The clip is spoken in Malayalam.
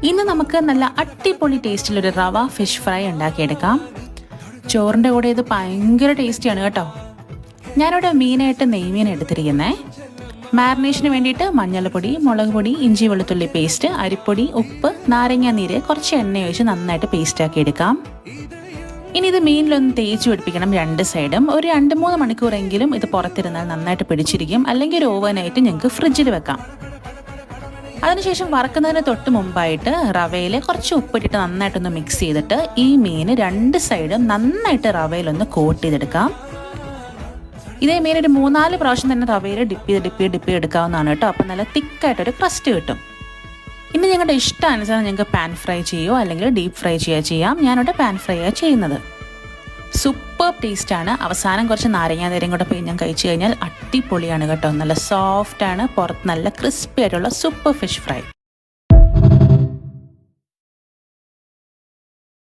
ഇന്ന് നമുക്ക് നല്ല അടിപൊളി ടേസ്റ്റിലൊരു റവ ഫിഷ് ഫ്രൈ ഉണ്ടാക്കിയെടുക്കാം. ചോറിൻ്റെ കൂടെ ഇത് ഭയങ്കര ടേസ്റ്റിയാണ് കേട്ടോ. ഞാനിവിടെ മീനായിട്ട് നെയ്മീൻ എടുത്തിരിക്കുന്നത്. മാരിനേഷന് വേണ്ടിയിട്ട് മഞ്ഞൾപ്പൊടി, മുളക് പൊടി, ഇഞ്ചി വെളുത്തുള്ളി പേസ്റ്റ്, അരിപ്പൊടി, ഉപ്പ്, നാരങ്ങ നീര്, കുറച്ച് എണ്ണ ഒഴിച്ച് നന്നായിട്ട് പേസ്റ്റാക്കി എടുക്കാം. ഇനി ഇത് മീനിലൊന്ന് തേച്ച് പിടിപ്പിക്കണം രണ്ട് സൈഡും. ഒരു 2-3 മണിക്കൂറെങ്കിലും ഇത് പുറത്തിരുന്നാൽ നന്നായിട്ട് പിടിച്ചിരിക്കും. അല്ലെങ്കിൽ ഒരു ഓവനായിട്ട് ഞങ്ങൾക്ക് ഫ്രിഡ്ജിൽ വെക്കാം. അതിനുശേഷം വറക്കുന്നതിന് തൊട്ട് മുമ്പായിട്ട് റവയിൽ കുറച്ച് ഉപ്പിട്ടിട്ട് നന്നായിട്ടൊന്ന് മിക്സ് ചെയ്തിട്ട് ഈ മീൻ രണ്ട് സൈഡും നന്നായിട്ട് റവയിലൊന്ന് കോട്ട് ചെയ്തെടുക്കാം. ഇതേ മീൻ ഒരു 3-4 പ്രാവശ്യം തന്നെ റവയിൽ ഡിപ്പ് ചെയ്ത് എടുക്കാവുന്നതാണ് കേട്ടോ. അപ്പം നല്ല തിക്കായിട്ടൊരു ക്രസ്റ്റ് കിട്ടും. ഇനി നിങ്ങളുടെ ഇഷ്ടാനുസരണം നിങ്ങൾക്ക് പാൻ ഫ്രൈ ചെയ്യുമോ അല്ലെങ്കിൽ ഡീപ്പ് ഫ്രൈ ചെയ്യാം. ഞാനിവിടെ പാൻ ഫ്രൈ ആണ് ചെയ്യുന്നത്. സൂപ്പർ ടേസ്റ്റാണ്. അവസാനം കുറച്ച് നാരങ്ങാനീരും കൂടെ ഞാൻ കഴിച്ചു കഴിഞ്ഞാൽ അടിപൊളിയാണ് കേട്ടോ. നല്ല സോഫ്റ്റാണ്, പുറത്ത് നല്ല ക്രിസ്പി ആയിട്ടുള്ള സൂപ്പർ ഫിഷ് ഫ്രൈ.